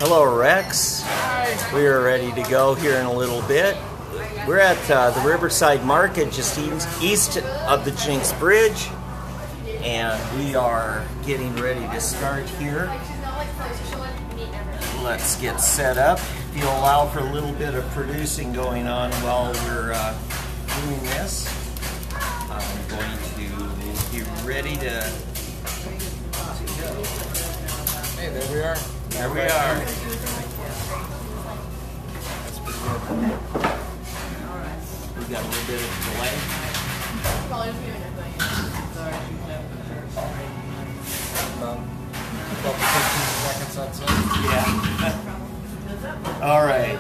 Hello, Rex. Hi. We are ready to go here in a little bit. We're at the Riverside Market, just east of the Jinx Bridge, and we are getting ready to start here. Let's get set up. If you allow for a little bit of producing going on while we're doing this, I'm going to be ready to go. Hey, there we are. There we are. That's pretty good. We got a little bit of delay. About 12 to 15 seconds, I'd say. Yeah. All right.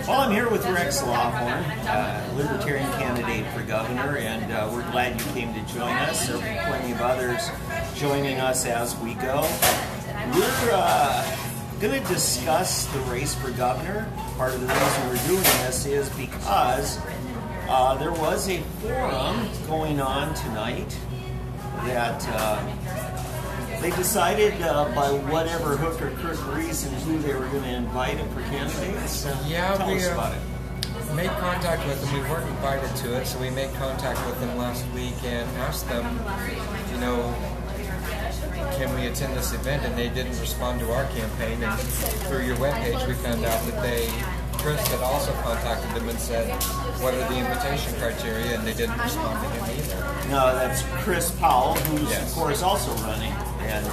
Well, I'm here with Rex Lawhorn, Libertarian candidate for governor, and we're glad you came to join us. There will be plenty of others joining us as we go. We're going to discuss the race for governor. Part of the reason we're doing this is because there was a forum going on tonight that they decided by whatever hook or crook reason who they were going to invite in for candidates. Yeah, Tell us about it. Made contact with them. We weren't invited to it, so we made contact with them last week and asked them, can we attend this event? And they didn't respond to our campaign. And through your webpage, we found out that Chris had also contacted them and said, what are the invitation criteria? And they didn't respond to him either. No, that's Chris Powell, who's Yes. of course also running, and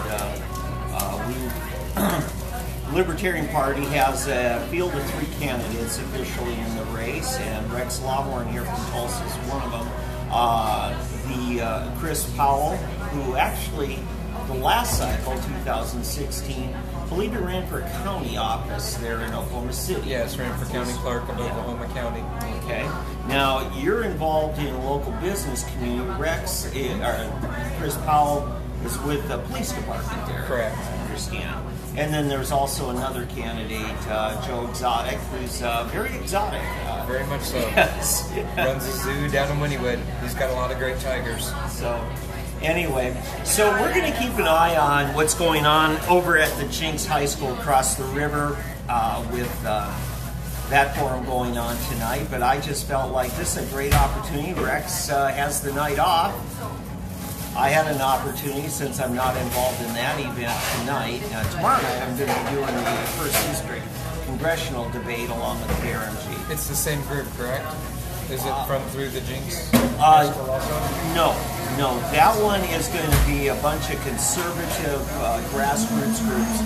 Libertarian Party has a field of 3 candidates officially in the race, and Rex Lawhorn here from Tulsa is one of them. Chris Powell, who actually the last cycle, 2016, I believe he ran for county office there in Oklahoma City. Yes, ran for county clerk of Oklahoma County. Okay. Now, you're involved in a local business community. Chris Powell is with the police department there. Correct. I understand. And then there's also another candidate, Joe Exotic, who's very exotic. Very much so. Yes. Runs a zoo down in Wynnewood. He's got a lot of great tigers. So, anyway, so we're going to keep an eye on what's going on over at the Jinx High School across the river with that forum going on tonight. But I just felt like this is a great opportunity. Rex has the night off. I had an opportunity, since I'm not involved in that event tonight. Tomorrow night I'm going to be doing the First District congressional debate along with KRMG. It's the same group, correct? Is it from through the Jinx? No, that one is going to be a bunch of conservative grassroots groups.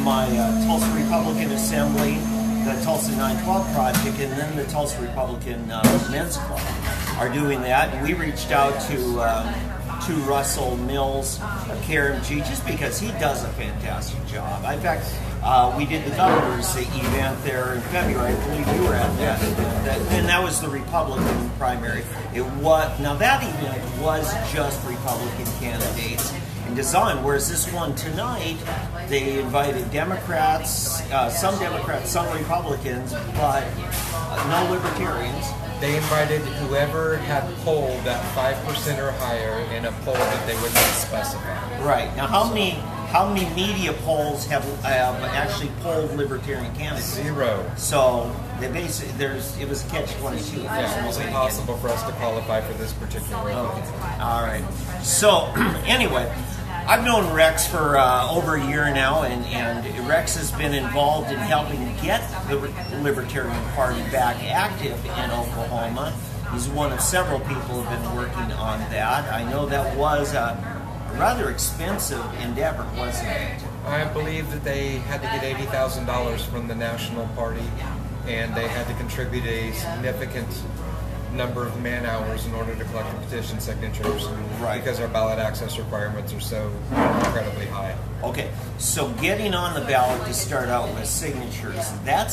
My Tulsa Republican Assembly, the Tulsa 912 Project, and then the Tulsa Republican Men's Club are doing that. And we reached out to Russell Mills of KRMG just because he does a fantastic job. In fact, we did the governor's event there in February. I believe you were at that event. And that was the Republican primary. Now that event was just Republican candidates in design, whereas this one tonight, they invited Democrats, some Republicans, but no Libertarians. They invited whoever had polled at 5% or higher in a poll that they would not specify. Right. Now, how many media polls have actually polled Libertarian candidates? 0. So they basically it was a catch-22. Yeah, it was impossible for us to qualify for this particular event. All right. So anyway, I've known Rex for over a year now, and Rex has been involved in helping get the Libertarian Party back active in Oklahoma. He's one of several people who have been working on that. I know that was a rather expensive endeavor, wasn't it? I believe that they had to get $80,000 from the National Party, and they had to contribute a significant number of man hours in order to collect the petition signatures, right? Because our ballot access requirements are so incredibly high. Okay, so getting on the ballot to start out with signatures, that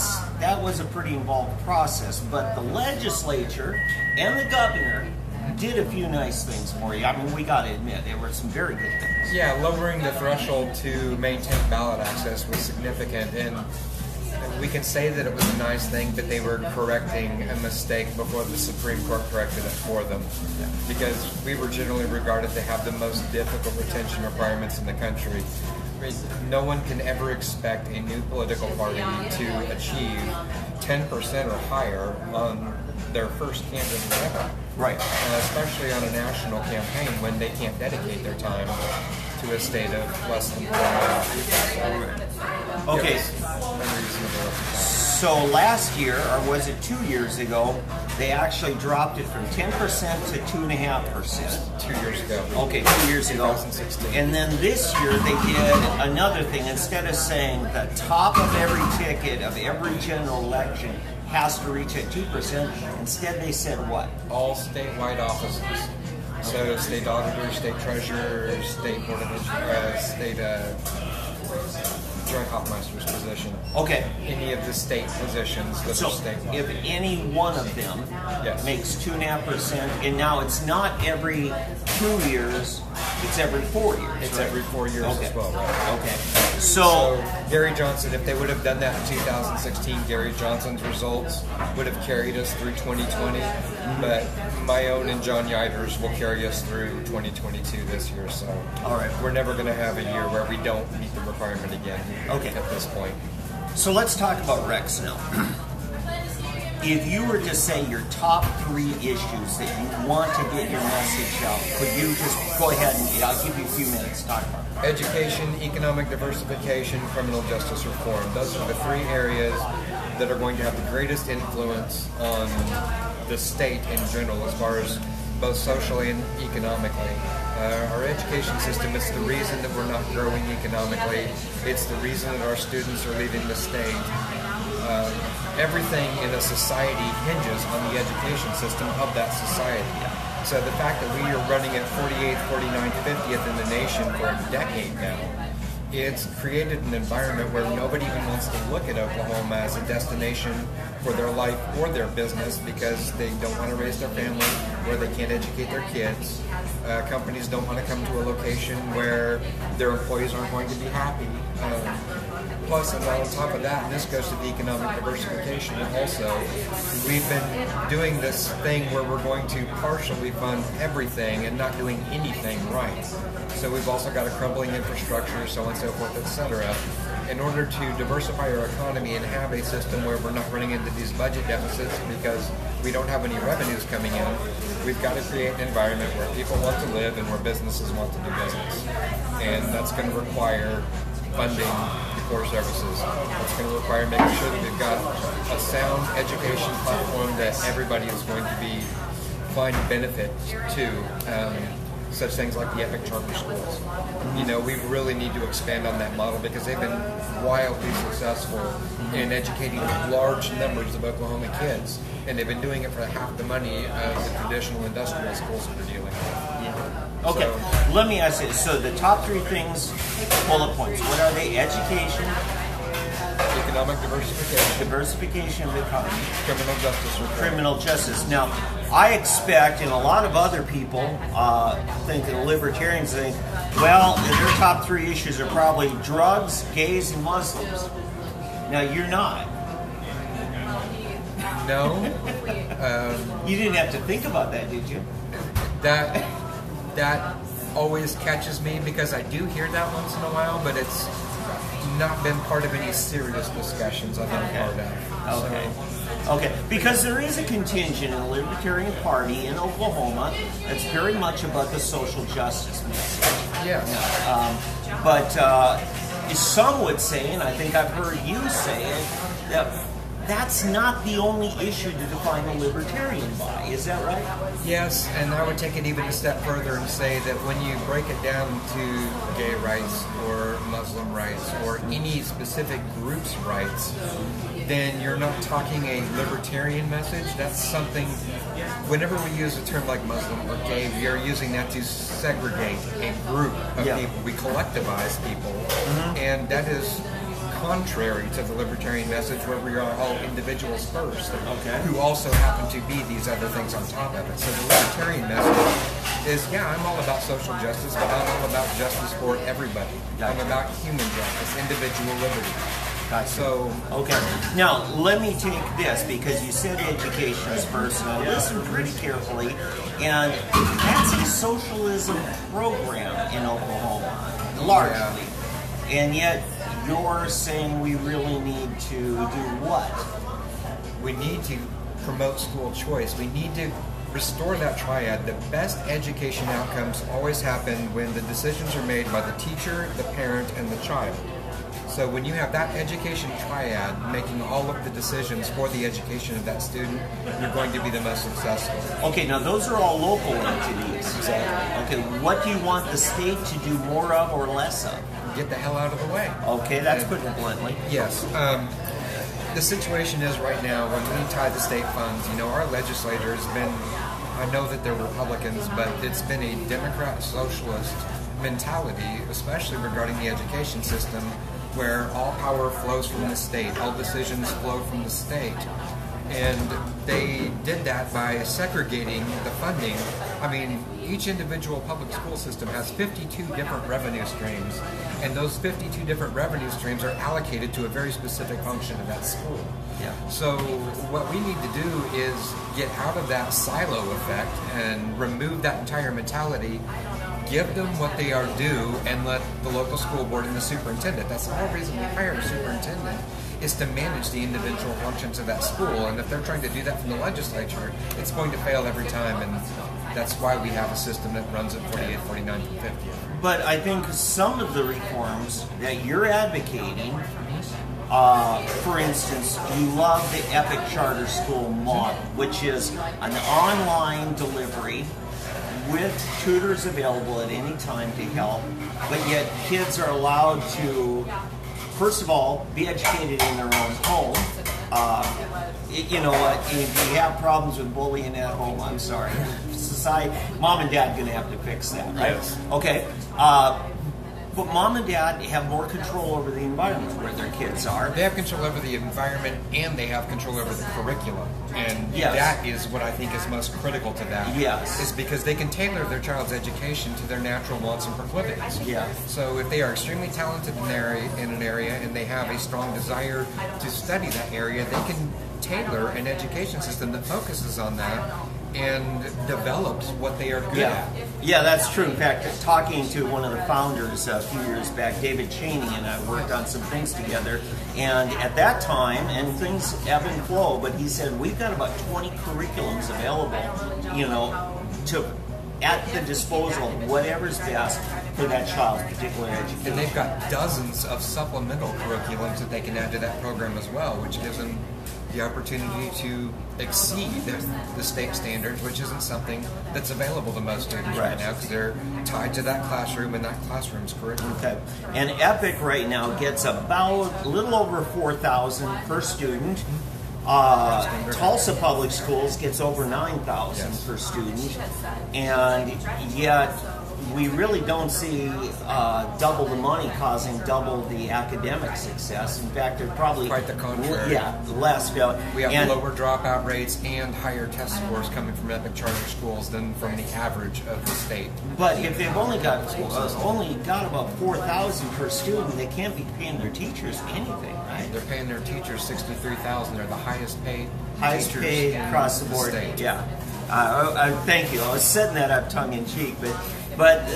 was a pretty involved process, but the legislature and the governor did a few nice things for you. I mean, we got to admit, there were some very good things. Yeah, lowering the threshold to maintain ballot access was significant, and we can say that it was a nice thing, but they were correcting a mistake before the Supreme Court corrected it for them. Yeah. Because we were generally regarded to have the most difficult retention requirements in the country. no one can ever expect a new political party to achieve 10% or higher on their first candidate ever. Right. Especially on a national campaign when they can't dedicate their time to a state of less than 4 million people. Okay. Yes, so last year, or was it 2 years ago, they actually dropped it from 10% to 2.5%. 2 years ago. Okay, 2 years ago. 2016. And then this year they did another thing. Instead of saying the top of every ticket of every general election has to reach at 2%, instead they said what? All statewide offices. So state auditor, state treasurer, state board of state joint Hoffmeister's position. Okay. Any of the state positions that So are statewide. if any one of them Yes. makes 2.5%, and now it's not every 2 years, it's every 4 years. It's right? every 4 years Okay. as well, right? Okay. So Gary Johnson, if they would have done that in 2016, Gary Johnson's results would have carried us through 2020. But my own and John Yider's will carry us through 2022 this year. So All right. we're never going to have a year where we don't meet the requirement again. Okay. At this point. So let's talk about Rex now. If you were to say your top 3 issues that you want to get your message out, could you just go ahead and I'll give you a few minutes to talk about it. Education, economic diversification, criminal justice reform. Those are the 3 areas that are going to have the greatest influence on the state in general as far as both socially and economically. Our education system is the reason that we're not growing economically. It's the reason that our students are leaving the state. Everything in a society hinges on the education system of that society. So the fact that we are running at 48th, 49th, 50th in the nation for a decade now, it's created an environment where nobody even wants to look at Oklahoma as a destination for their life or their business because they don't want to raise their family where they can't educate their kids. Companies don't want to come to a location where their employees aren't going to be happy. Plus, and on top of that, and this goes to the economic diversification also, we've been doing this thing where we're going to partially fund everything and not doing anything right. So we've also got a crumbling infrastructure, so on and so forth, etc. In order to diversify our economy and have a system where we're not running into these budget deficits because we don't have any revenues coming in, we've got to create an environment where people want to live and where businesses want to do business. And that's going to require funding the core services. It's going to require making sure that we've got a sound education platform that everybody is going to be find benefit to. Such things like the Epic Charter Schools. You know, we really need to expand on that model because they've been wildly successful in educating large numbers of Oklahoma kids, and they've been doing it for half the money of the traditional industrial schools that we're dealing with. Yeah. Okay, so, let me ask you, so the top 3 things, bullet points, what are they? Education, economic diversification of the economy, criminal justice reform. Criminal justice. Now, I expect, and a lot of other people think, and libertarians think, well, their top 3 issues are probably drugs, gays, and Muslims. Now, you're not. No. You didn't have to think about that, did you? That always catches me because I do hear that once in a while, but it's not been part of any serious discussions I've been part of. Okay. Okay, because there is a contingent in the Libertarian Party in Oklahoma that's very much about the social justice message. Yes. But some would say, and I think I've heard you say it, that that's not the only issue to define a libertarian by. Is that right? Yes, and I would take it even a step further and say that when you break it down to gay rights or Muslim rights or any specific group's rights, then you're not talking a libertarian message. That's something, whenever we use a term like Muslim or gay, we are using that to segregate a group of people. We collectivize people, and that is contrary to the libertarian message where we are all individuals first, who also happen to be these other things on top of it. So the libertarian message is, I'm all about social justice, but I'm all about justice for everybody. I'm about human justice, individual liberty. Gotcha. So, okay. Now, let me take this, because you said education is first, and I listened pretty carefully, and that's a socialism program in Oklahoma, largely. And yet you're saying we really need to do what? We need to promote school choice. We need to restore that triad. The best education outcomes always happen when the decisions are made by the teacher, the parent, and the child. So when you have that education triad making all of the decisions for the education of that student, you're going to be the most successful. Okay, now those are all local entities. Exactly. Okay, what do you want the state to do more of or less of? Get the hell out of the way. Okay, that's putting it bluntly. Yes. The situation is right now, when we tie the state funds, our legislators been, I know that they're Republicans, but it's been a Democrat socialist mentality, especially regarding the education system, where all power flows from the state, all decisions flow from the state. And they did that by segregating the funding. I mean, each individual public school system has 52 different revenue streams, and those 52 different revenue streams are allocated to a very specific function of that school. Yeah. So what we need to do is get out of that silo effect and remove that entire mentality, give them what they are due, and let the local school board and the superintendent, that's the whole reason we hired a superintendent, is to manage the individual functions of that school. And if they're trying to do that from the legislature, it's going to fail every time, and that's why we have a system that runs at 48, 49, and 50. But I think some of the reforms that you're advocating, for instance, you love the EPIC charter school model, which is an online delivery with tutors available at any time to help, but yet kids are allowed to, first of all, be educated in their own home. If you have problems with bullying at home, I'm sorry. Society, mom and dad going to have to fix that, right? Yes. Okay. But mom and dad have more control over the environment where their kids are. They have control over the environment, and they have control over the curriculum. And yes. that is what I think is most critical to that. Yes. Is because they can tailor their child's education to their natural wants and proclivities. Yeah. So if they are extremely talented in an area and they have a strong desire to study that area, they can tailor an education system that focuses on that and develops what they are good at. Yeah, that's true. In fact, talking to one of the founders a few years back, David Cheney, and I worked on some things together, and at that time, and things ebb and flow, but he said, we've got about 20 curriculums available, at the disposal of whatever's best for that child's particular education. And they've got dozens of supplemental curriculums that they can add to that program as well, which gives them the opportunity to exceed the state standards, which isn't something that's available to most students right now because they're tied to that classroom and that classroom's curriculum. Okay. And EPIC right now gets about a little over $4,000 per student. Tulsa Public Schools gets over $9,000 per student, and yet we really don't see double the money causing double the academic success. In fact, they're probably quite the contrary. Less. We have lower dropout rates and higher test scores coming from EPIC charter schools than from the average of the state. But if they've only got about $4,000 per student, they can't be paying their teachers anything, right? They're paying their teachers $63,000. They're the highest paid across the board. State. Yeah. Thank you. I was setting that up tongue in cheek, but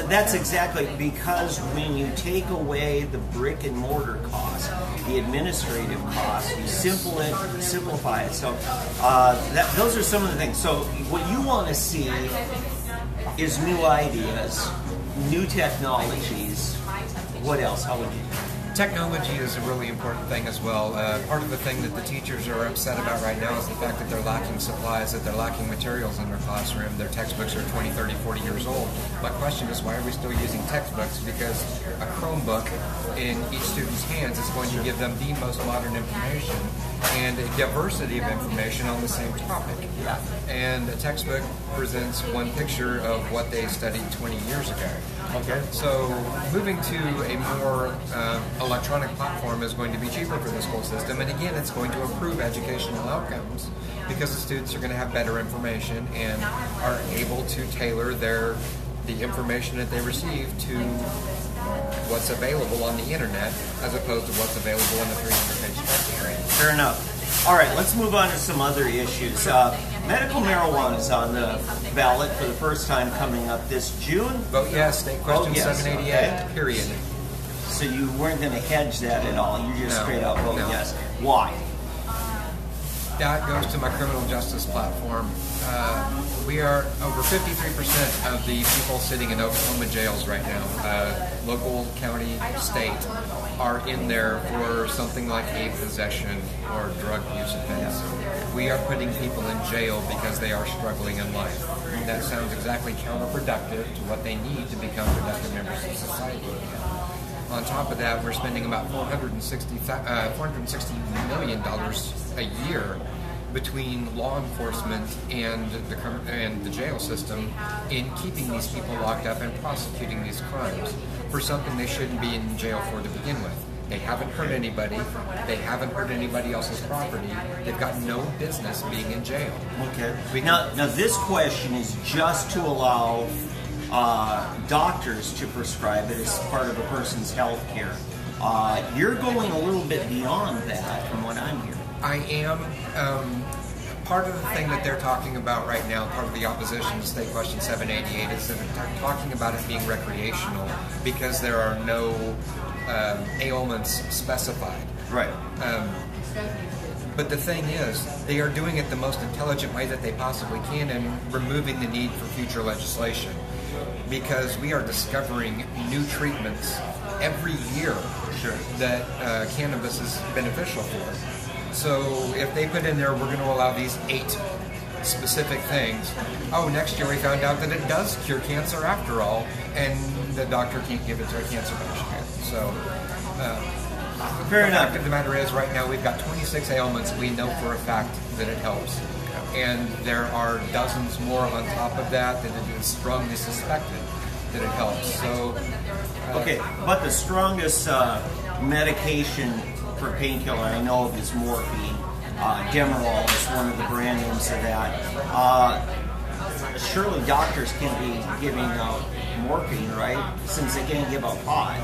that's exactly because when you take away the brick and mortar cost, the administrative cost, you simplify it. So those are some of the things. So what you want to see is new ideas, new technologies. What else? How would you? Technology is a really important thing as well. Part of the thing that the teachers are upset about right now is the fact that they're lacking supplies, that they're lacking materials in their classroom. Their textbooks are 20, 30, 40 years old. My question is, why are we still using textbooks? Because a Chromebook in each student's hands is going to give them the most modern information and a diversity of information on the same topic. Yeah. And a textbook presents one picture of what they studied 20 years ago. Okay. So moving to a more electronic platform is going to be cheaper for the school system, and again, it's going to improve educational outcomes because the students are going to have better information and are able to tailor the information that they receive to what's available on the internet as opposed to what's available in the 300-page dictionary. Fair enough. All right, let's move on to some other issues. Medical marijuana is on the ballot for the first time coming up this June. Vote yes, state question Vote yes. 788, period. So you weren't going to hedge that at all. You just straight up vote yes. Why? That goes to my criminal justice platform. We are over 53% of the people sitting in Oklahoma jails right now, local, county, state, are in there for something like a possession or drug use offense. We are putting people in jail because they are struggling in life. That sounds exactly counterproductive to what they need to become productive members of society. On top of that, we're spending about $460 million a year between law enforcement and the jail system in keeping these people locked up and prosecuting these crimes for something they shouldn't be in jail for to begin with. They haven't hurt anybody. They haven't hurt anybody else's property. They've got no business being in jail. Okay. Now this question is just to allow doctors to prescribe it as part of a person's health care. You're going a little bit beyond that from what I'm hearing. I am. Part of the thing that they're talking about right now, part of the opposition to State Question 788, is that they're talking about it being recreational because there are no ailments specified. Right. But the thing is, they are doing it the most intelligent way that they possibly can and removing the need for future legislation. Because we are discovering new treatments every year that cannabis is beneficial for. So if they put in there, we're going to allow these 8 specific things. Oh, next year we found out that it does cure cancer after all, and the doctor can't give it to a cancer patient. So fair enough. The fact of the matter is, right now we've got 26 ailments. We know for a fact that it helps. And there are dozens more on top of that it is strongly suspected that it helps. So, okay, but the strongest medication for painkiller I know of is morphine. Demerol is one of the brand names of that. Surely doctors can be giving out morphine, right? Since they can't give out pot.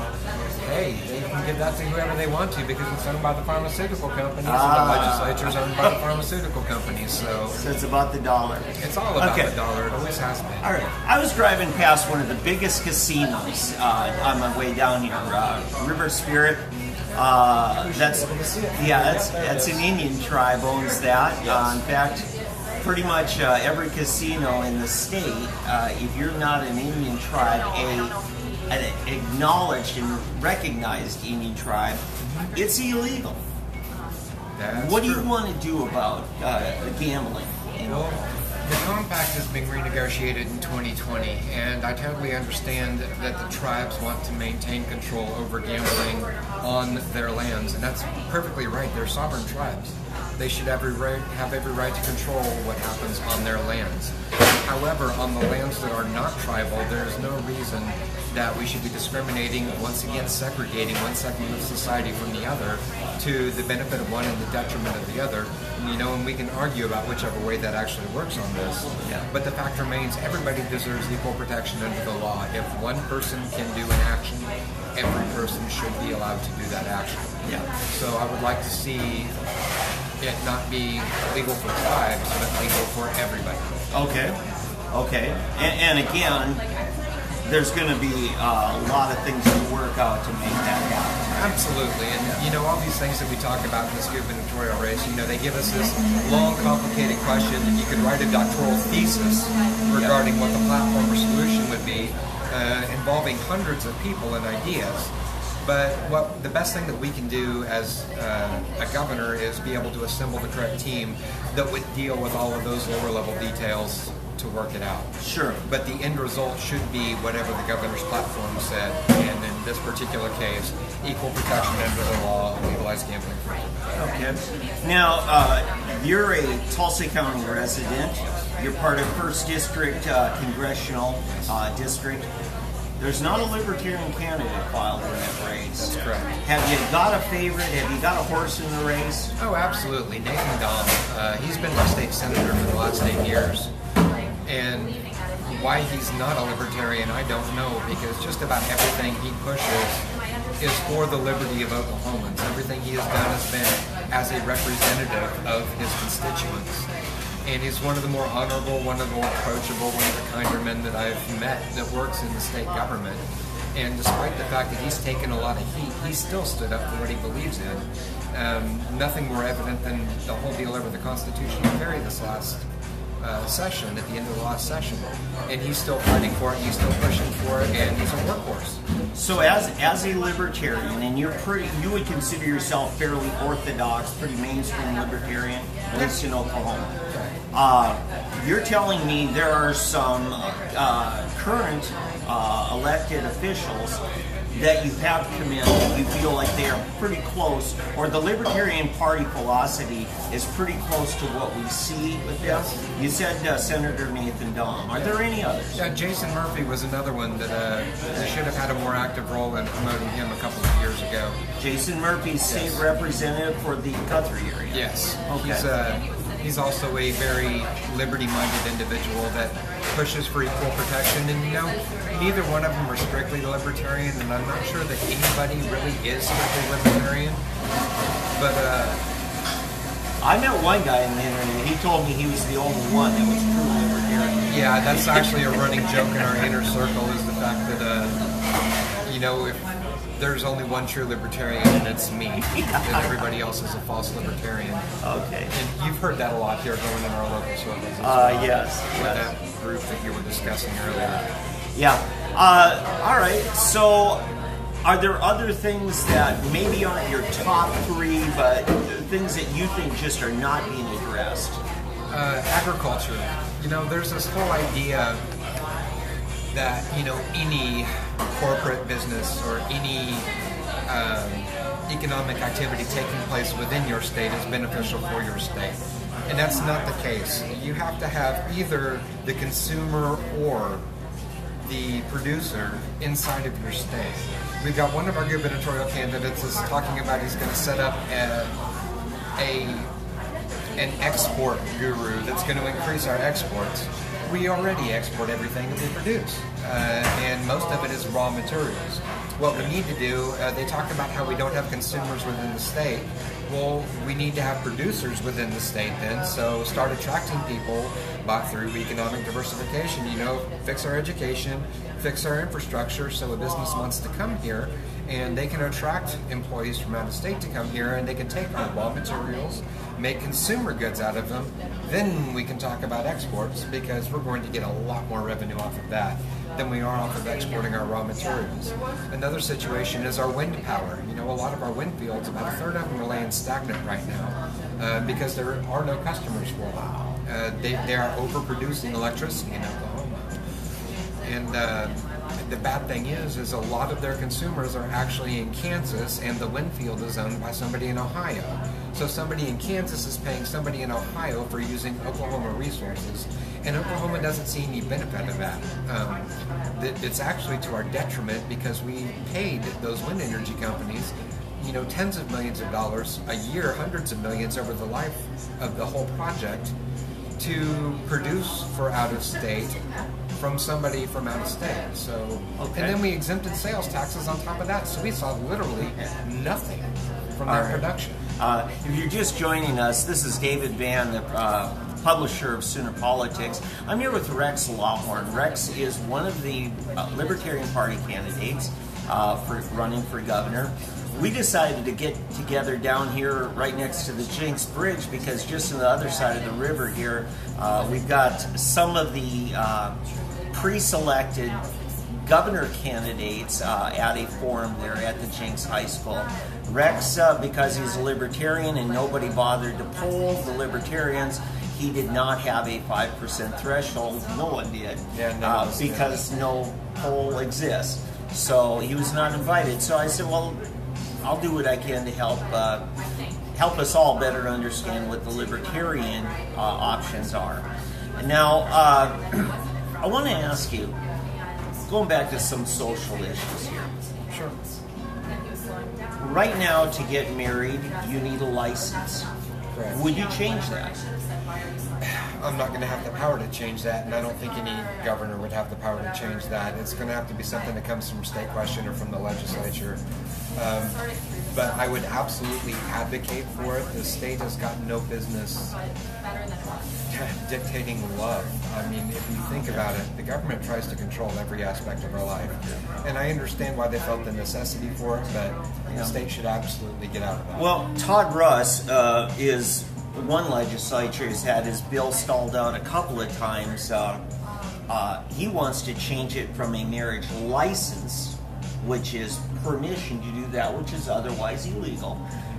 Hey, they can give that to whoever they want to because it's owned by the pharmaceutical companies and the legislature's owned by the pharmaceutical companies. So it's about the dollar. It's all about the dollar. It always has been. All right. I was driving past one of the biggest casinos on my way down here, River Spirit. That's an Indian tribe owns that. In fact, pretty much every casino in the state, if you're not an Indian tribe, an acknowledged and recognized Indian tribe, it's illegal. What do you want to do about the gambling? Well, the compact is being renegotiated in 2020, and I totally understand that the tribes want to maintain control over gambling on their lands, and that's perfectly right. They're sovereign tribes. They should have every right to control what happens on their lands. However, on the lands that are not tribal, there is no reason that we should be discriminating, once again segregating one segment of society from the other to the benefit of one and the detriment of the other. And we can argue about whichever way that actually works on this. Yeah. But the fact remains, everybody deserves equal protection under the law. If one person can do an action, every person should be allowed to do that action. Yeah. So I would like to see it not be legal for tribes, but legal for everybody. Okay. And again, there's going to be a lot of things to work out to make that happen. Absolutely. And, all these things that we talk about in this gubernatorial race, they give us this long, complicated question that you could write a doctoral thesis regarding what the platform or solution would be, involving hundreds of people and ideas. But the best thing that we can do as a governor is be able to assemble the correct team that would deal with all of those lower level details to work it out. Sure. But the end result should be whatever the governor's platform said, and in this particular case, equal protection under the law, legalized gambling free. Okay. Now, you're a Tulsa County resident. You're part of 1st District Congressional District. There's not a Libertarian candidate filed in that race. That's correct. Have you got a favorite? Have you got a horse in the race? Oh, absolutely. Nathan Dahm. He's been my state senator for the last 8 years. And why he's not a Libertarian, I don't know, because just about everything he pushes is for the liberty of Oklahomans. Everything he has done has been as a representative of his constituents. And he's one of the more honorable, one of the more approachable, one of the kinder men that I've met that works in the state government. And despite the fact that he's taken a lot of heat, he still stood up for what he believes in. Nothing more evident than the whole deal over the constitutional carry this last session, at the end of the last session. And he's still fighting for it, he's still pushing for it, and he's a workhorse. So as a libertarian, and you would consider yourself fairly orthodox, pretty mainstream libertarian, at least in Oklahoma. You're telling me there are some current elected officials that you have come in that you feel like they are pretty close, or the Libertarian Party philosophy is pretty close to what we see with them. You said Senator Nathan Dahm. Are there any others? Yeah, Jason Murphy was another one that should have had a more active role in promoting him a couple of years ago. Jason Murphy, state representative for the Guthrie area. Yes. Okay. He's also a very liberty-minded individual that pushes for equal protection. And, neither one of them are strictly libertarian, and I'm not sure that anybody really is strictly libertarian. But, I met one guy on the internet. He told me he was the only one that was truly libertarian. Yeah, that's actually a running joke in our inner circle, is the fact that, if there's only one true libertarian, and it's me, and everybody else is a false libertarian. Okay. And you've heard that a lot here going in our local circles as well. Yes. With that group that you were discussing earlier. Yeah. All right. So, are there other things that maybe aren't your top three, but things that you think just are not being addressed? Agriculture. There's this whole idea that, any corporate business or any economic activity taking place within your state is beneficial for your state. And that's not the case. You have to have either the consumer or the producer inside of your state. We've got one of our gubernatorial candidates is talking about he's going to set up an export guru that's going to increase our exports. We already export everything that we produce, and most of it is raw materials. What we need to do, they talk about how we don't have consumers within the state. Well, we need to have producers within the state then, so start attracting people through economic diversification, fix our education, fix our infrastructure so a business wants to come here, and they can attract employees from out of state to come here, and they can take our raw materials, make consumer goods out of them. Then we can talk about exports, because we're going to get a lot more revenue off of that than we are off of exporting our raw materials. Another situation is our wind power. A lot of our wind fields, about a third of them are laying stagnant right now because there are no customers for them. They are overproducing electricity in Oklahoma. And the bad thing is a lot of their consumers are actually in Kansas, and the wind field is owned by somebody in Ohio. So somebody in Kansas is paying somebody in Ohio for using Oklahoma resources, and Oklahoma doesn't see any benefit of that. It's actually to our detriment, because we paid those wind energy companies tens of millions of dollars a year, hundreds of millions over the life of the whole project, to produce for out of state from somebody from out of state. So, okay. And then we exempted sales taxes on top of that, so we saw literally nothing from their production. If you're just joining us, this is David Vann, the publisher of Sooner Politics. I'm here with Rex Lawhorn. Rex is one of the Libertarian Party candidates for running for governor. We decided to get together down here right next to the Jinx Bridge, because just on the other side of the river here, we've got some of the pre-selected governor candidates at a forum there at the Jinx High School. Rex, because he's a libertarian and nobody bothered to poll the libertarians, he did not have a 5% threshold. No one did, because no poll exists. So he was not invited. So I said, well, I'll do what I can to help us all better understand what the libertarian options are. And now, I want to ask you, going back to some social issues here. Sure. Right now, to get married, you need a license. Correct. Would you change that? I'm not going to have the power to change that, and I don't think any governor would have the power to change that. It's going to have to be something that comes from state question or from the legislature. But I would absolutely advocate for it. The state has got no business dictating love. I mean, if you think about it, the government tries to control every aspect of our life. And I understand why they felt the necessity for it, but the state should absolutely get out of that. Well, Todd Russ is one legislature has had his bill stalled out a couple of times. He wants to change it from a marriage license, which is permission to do that which is otherwise illegal,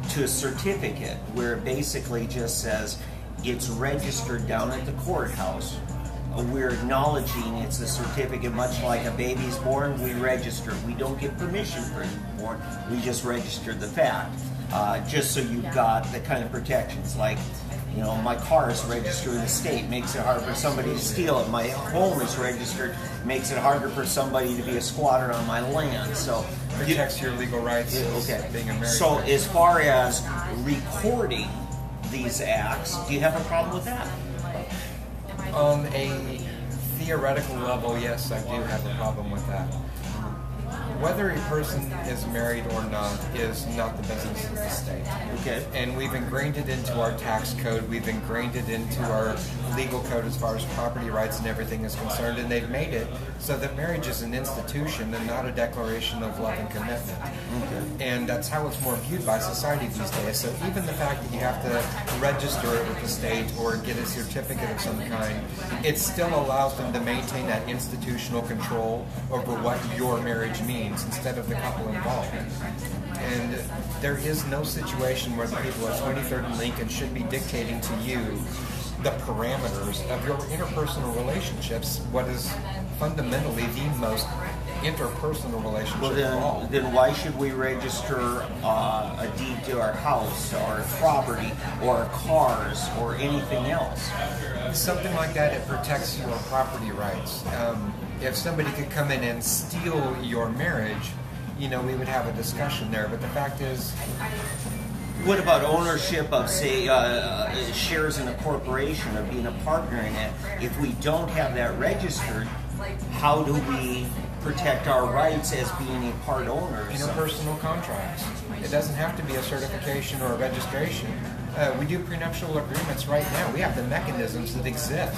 to a certificate where it basically just says it's registered down at the courthouse. We're acknowledging it's a certificate, much like a baby's born, we register. We don't get permission for it born, we just register the fact. Just so you've got the kind of protections, like, you know, my car is registered in the state, makes it hard for somebody to steal it. My home is registered, makes it harder for somebody to be a squatter on my land. So protects your legal rights okay. as being a married So person. as far as recording these acts, do you have a problem with that? On a theoretical level, yes, I do have a problem with that. Whether a person is married or not is not the business of the state. Okay. And we've ingrained it into our tax code, we've ingrained it into our legal code as far as property rights and everything is concerned, and they've made it so that marriage is an institution and not a declaration of love and commitment. Okay. And that's how it's more viewed by society these days. So even the fact that you have to register it with the state or get a certificate of some kind, it still allows them to maintain that institutional control over what your marriage means instead of the couple involved. And there is no situation where the people at 23rd and Lincoln should be dictating to you the parameters of your interpersonal relationships, what is fundamentally the most interpersonal relationship Well, of all. then why should we register a deed to our house or property or cars or anything else? Something like that, it protects your property rights. If somebody could come in and steal your marriage, you know, we would have a discussion there. But the fact is, what about ownership of, say, shares in a corporation or being a partner in it? If we don't have that registered, how do we protect our rights as being a part owner? Interpersonal contracts. It doesn't have to be a certification or a registration. We do prenuptial agreements right now. We have the mechanisms that exist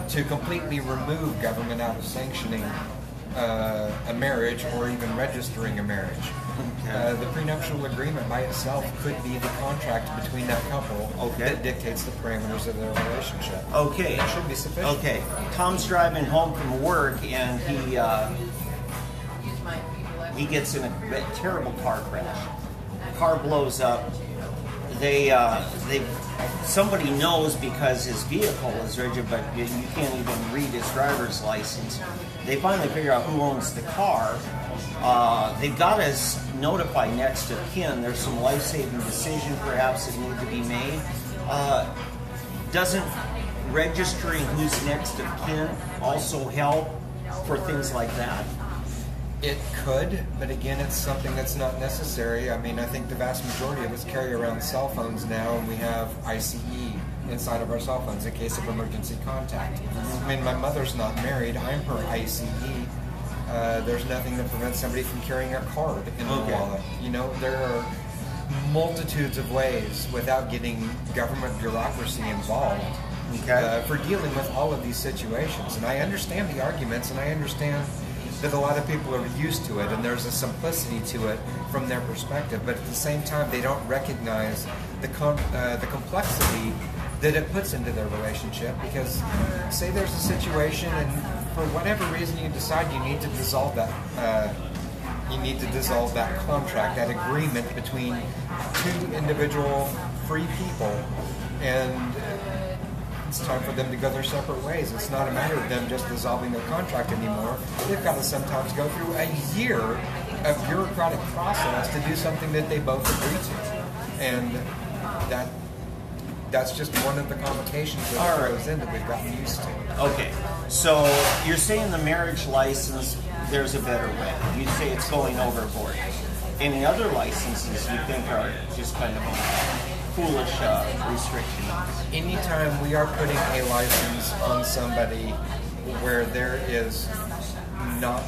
to completely remove government out of sanctioning a marriage or even registering a marriage. Okay. The prenuptial agreement by itself could be the contract between that couple that dictates the parameters of their relationship. Okay. That should be sufficient. Okay. Tom's driving home from work and he gets in a terrible car crash. Car blows up. Somebody knows because his vehicle is registered, but you can't even read his driver's license. They finally figure out who owns the car. They've got to notify next of kin. There's some life-saving decision perhaps that need to be made. Doesn't registering who's next of kin also help for things like that? It could, but again, it's something that's not necessary. I mean, I think the vast majority of us carry around cell phones now, and we have ICE inside of our cell phones in case of emergency contact. I mean, my mother's not married. I'm her ICE. There's nothing that prevents somebody from carrying a card in their wallet. You know, there are multitudes of ways without getting government bureaucracy involved for dealing with all of these situations. And I understand the arguments, and I understand that a lot of people are used to it, and there's a simplicity to it from their perspective, but at the same time they don't recognize the complexity that it puts into their relationship. Because say there's a situation and for whatever reason you decide you need to dissolve that contract, that agreement between two individual free people, and it's time for them to go their separate ways. It's not a matter of them just dissolving their contract anymore. They've got to sometimes go through a year of bureaucratic process to do something that they both agree to. And that's just one of the complications that throws in that we've gotten used to. Okay, so you're saying the marriage license, there's a better way. You say it's going overboard. Any other licenses you think are just kind of foolish restrictions? Anytime we are putting a license on somebody where there is not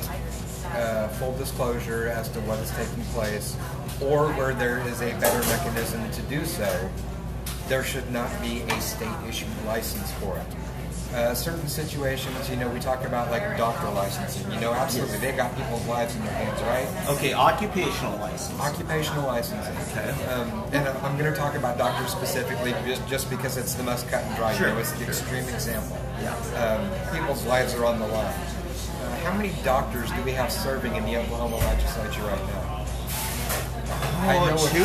full disclosure as to what is taking place, or where there is a better mechanism to do so, there should not be a state-issued license for it. Certain situations, we talk about like doctor licensing. Absolutely, they got people's lives in their hands, right? Okay, occupational license. Occupational licensing. Okay. And I'm going to talk about doctors specifically just because it's the most cut and dry. Sure. It's the extreme example. Yeah. People's lives are on the line. How many doctors do we have serving in the Oklahoma legislature right now? I know of 3.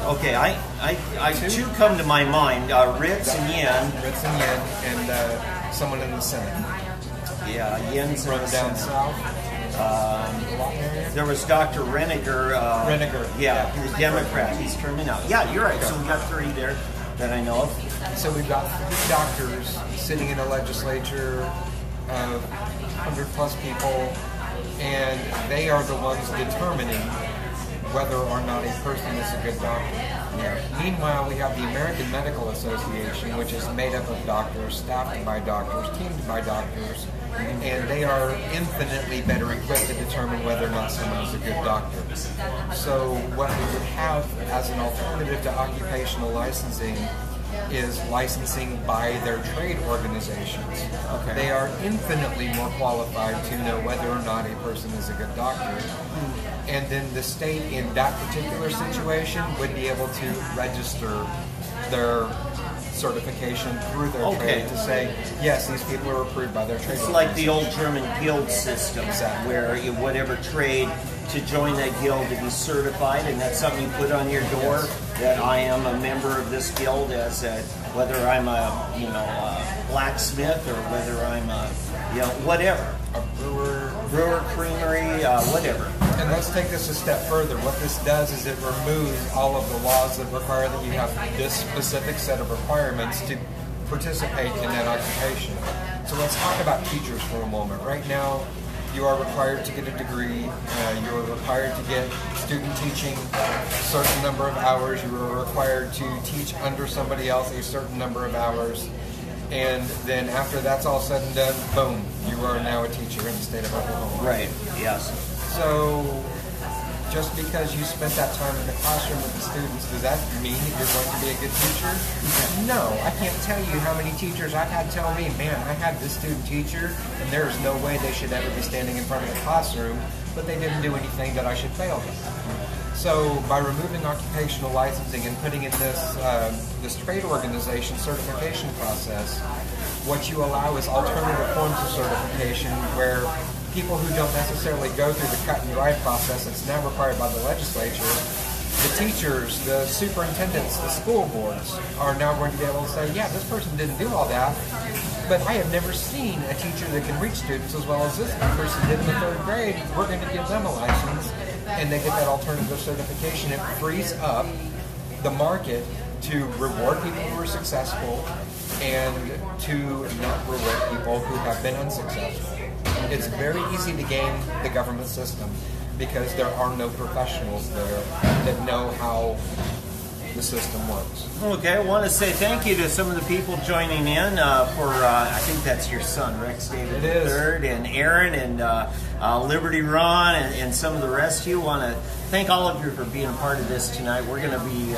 Okay, I two come to my mind. Ritz and Yen. Ritz and Yen, and someone in the Senate. Yeah, Yen's From down south. There was Dr. Reniger. Reniger. Yeah, he was Democrat. He's terming out. Yeah, you're right. So we got 3 there that I know of. So we've got 3 doctors sitting in a legislature of 100 plus people, and they are the ones determining whether or not a person is a good doctor. Yeah. Meanwhile, we have the American Medical Association, which is made up of doctors, staffed by doctors, teamed by doctors, and they are infinitely better equipped to determine whether or not someone is a good doctor. So what we would have as an alternative to occupational licensing is licensing by their trade organizations. Okay. They are infinitely more qualified to know whether or not a person is a good doctor. And then the state in that particular situation would be able to register their certification through their trade to say, yes, these people are approved by their trade. It's like the old German guild system, where whatever trade to join that guild to be certified, and that's something you put on your door, that I am a member of this guild, as whether I'm a blacksmith or whether I'm a whatever, a brewer, creamery, whatever. And let's take this a step further. What this does is it removes all of the laws that require that you have this specific set of requirements to participate in that occupation. So let's talk about teachers for a moment. Right now, you are required to get a degree. You are required to get student teaching a certain number of hours. You are required to teach under somebody else a certain number of hours. And then after that's all said and done, boom, you are now a teacher in the state of Oklahoma. Right, yes. So just because you spent that time in the classroom with the students, does that mean that you're going to be a good teacher? No, I can't tell you how many teachers I've had tell me, man, I had this student teacher, and there is no way they should ever be standing in front of the classroom, but they didn't do anything that I should fail them. So by removing occupational licensing and putting in this trade organization certification process, what you allow is alternative forms of certification where people who don't necessarily go through the cut and dry process that's now required by the legislature, the teachers, the superintendents, the school boards are now going to be able to say, yeah, this person didn't do all that, but I have never seen a teacher that can reach students as well as this person did in the 3rd grade. We're going to give them a license, and they get that alternative certification. It frees up the market to reward people who are successful and to not reward people who have been unsuccessful. It's very easy to game the government system because there are no professionals there that know how the system works. Okay, I want to say thank you to some of the people joining in for, I think that's your son, Rex David III, and Aaron, and Liberty Ron, and some of the rest of you. Want to thank all of you for being a part of this tonight. We're going to be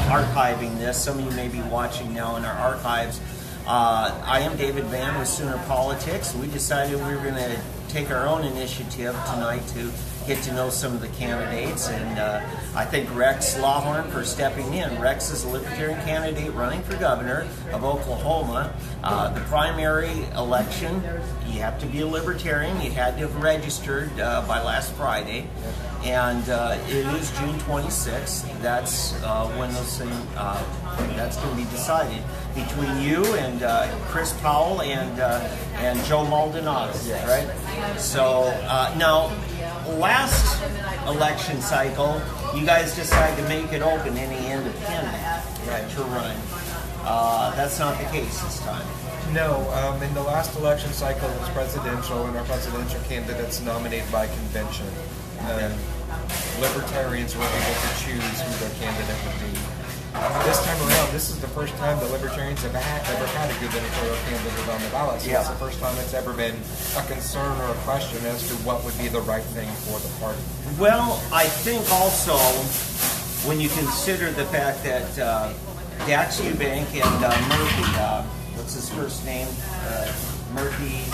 archiving this. Some of you may be watching now in our archives. I am David Vann with Sooner Politics. We decided we were going to take our own initiative tonight to get to know some of the candidates, and I thank Rex Lawhorn for stepping in. Rex is a Libertarian candidate running for governor of Oklahoma. The primary election, you have to be a Libertarian. You had to have registered by last Friday, and it is June 26th. That's when those things, that's going to be decided between you and Chris Powell and Joe Maldonado, right? So now, last election cycle, you guys decided to make it open any independent to run. That's not the case this time. No, in the last election cycle it was presidential, and our presidential candidates nominated by convention. Libertarians were able to choose who their candidate would be. This time around, this is the first time the Libertarians have ever had a gubernatorial candidate on the ballot. So it's the first time it's ever been a concern or a question as to what would be the right thing for the party. Well, I think also when you consider the fact that Dax Eubank and Murphy, what's his first name? Murphy.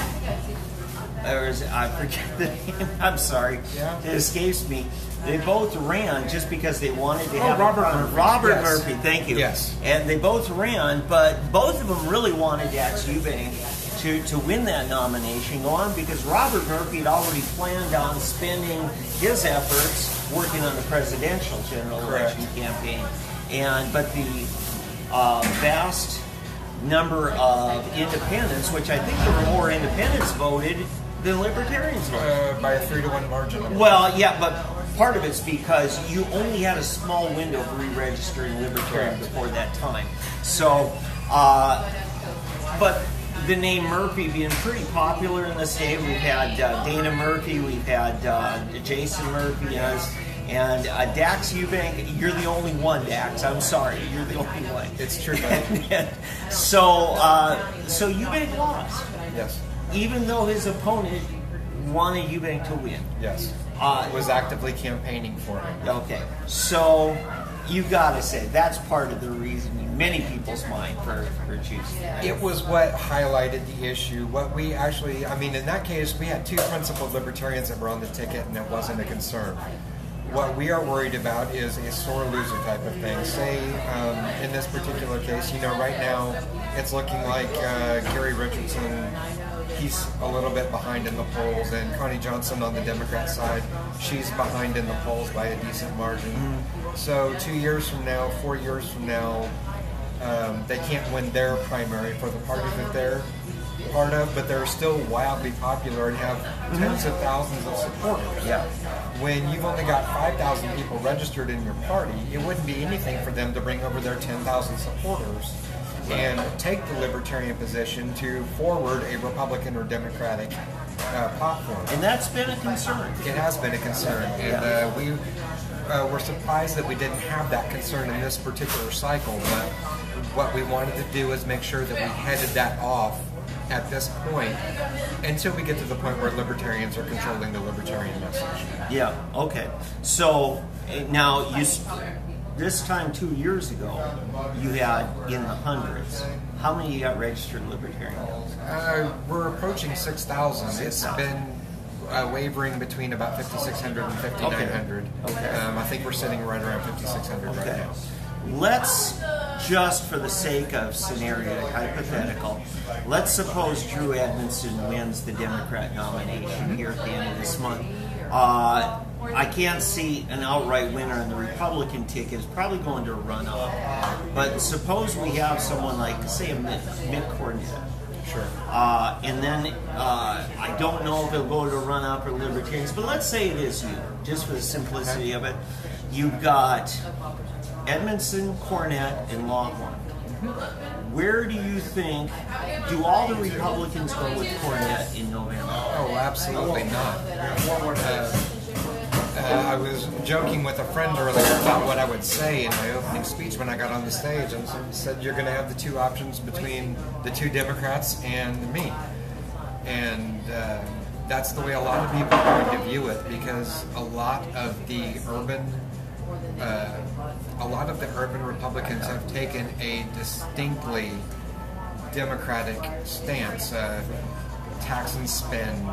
I forget the name. I'm sorry. Yeah. It escapes me. They both ran just because they wanted to have Robert Murphy. Robert Yes. Murphy, thank you. Yes. And they both ran, but both of them really wanted Dax Eubank to win that nomination, go on, because Robert Murphy had already planned on spending his efforts working on the presidential general election campaign. But the vast number of independents, which I think there were more independents voted than Libertarians voted. By a 3-to-1 margin. Well, yeah, but part of it's because you only had a small window for re-registering Libertarian before that time. So, but the name Murphy being pretty popular in the state, we've had Dana Murphy, we've had Jason Murphy, and Dax Eubank. You're the only one, Dax. I'm sorry, you're the only one. It's true, buddy. So Eubank lost. Yes. Even though his opponent wanted Eubank to win. Yes. Was actively campaigning for him. Okay. So you got to say that's part of the reason in many people's mind for choosing that. It was what highlighted the issue. What we actually, I mean, in that case, we had two principled Libertarians that were on the ticket, and it wasn't a concern. What we are worried about is a sore loser type of thing. Say, in this particular case, right now, it's looking like Gary Richardson, he's a little bit behind in the polls, and Connie Johnson on the Democrat side, she's behind in the polls by a decent margin. So 2 years from now, 4 years from now, they can't win their primary for the party that they're part of, but they're still wildly popular and have tens of thousands of supporters. Yeah. When you've only got 5,000 people registered in your party, it wouldn't be anything for them to bring over their 10,000 supporters and take the Libertarian position to forward a Republican or Democratic platform. And that's been a concern. It has been a concern, and we were surprised that we didn't have that concern in this particular cycle, but what we wanted to do is make sure that we headed that off at this point until we get to the point where Libertarians are controlling the Libertarian message. Yeah, okay. So now this time 2 years ago, you had in the hundreds. How many you got registered Libertarians? We're approaching 6,000. It's been wavering between about 5,600 and 5,900. Okay. I think we're sitting right around 5,600 right now. Let's, just for the sake of scenario, hypothetical, let's suppose Drew Edmondson wins the Democrat nomination here at the end of this month. I can't see an outright winner on the Republican ticket. It's probably going to a runoff. But suppose we have someone like, say, a Mitt Cornett. Sure. And then I don't know if it'll go to a runoff or Libertarians, but let's say it is you, just for the simplicity of it. You've got Edmondson, Cornett, and Lawhorn. Where do you think, do all the Republicans go with Cornett in November? Oh, absolutely not. I was joking with a friend earlier about what I would say in my opening speech when I got on the stage, and said you're going to have the two options between the two Democrats and me. And that's the way a lot of people are going to view it, because a lot of the urban Republicans have taken a distinctly Democratic stance. Tax and spend.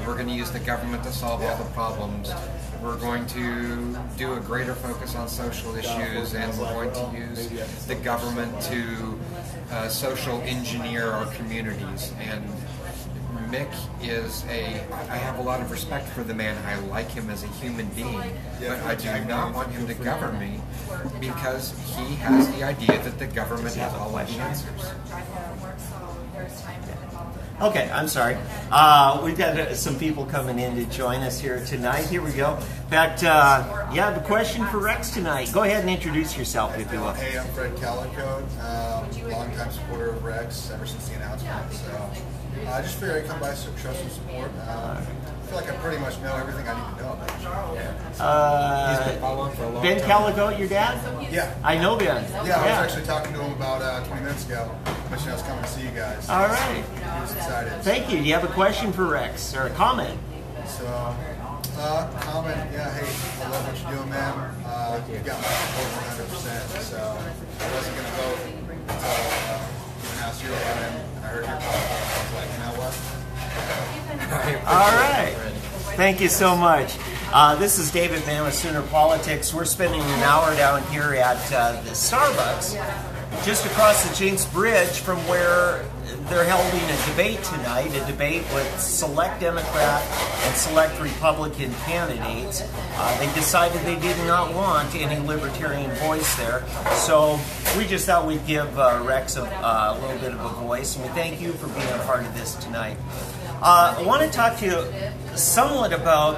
We're going to use the government to solve all the problems. We're going to do a greater focus on social issues, and we're going to use the government to social engineer our communities. And Mick I have a lot of respect for the man. I like him as a human being, but I do not want him to govern me, because he has the idea that the government has all the answers. Okay, I'm sorry. We've got some people coming in to join us here tonight. Here we go. In fact, I have a question for Rex tonight. Go ahead and introduce yourself, if you will. Hey, I'm Fred Calico, longtime supporter of Rex ever since the announcement. So I just figured I'd come by to show some support. I feel feel like I pretty much know everything I need to know about you. He's been following for a long Ben time. Calico, your dad? Yeah. I know Ben. Yeah, I was actually talking to him about 20 minutes ago. Mentioned I was coming to see you guys. All right. He was excited. Thank you. Do you have a question for Rex or a comment? So, comment, yeah, hey, I love what you're doing, man. You got my support 100%. So, I wasn't going to vote until even asked you about it. I heard your podcast. I was like, you know what? All right. Thank you so much. This is David Mann with Sooner Politics. We're spending an hour down here at the Starbucks, just across the Jinx Bridge from where they're holding a debate tonight, a debate with select Democrat and select Republican candidates. They decided they did not want any Libertarian voice there, so we just thought we'd give Rex a little bit of a voice, and we thank you for being a part of this tonight. I want to talk to you somewhat about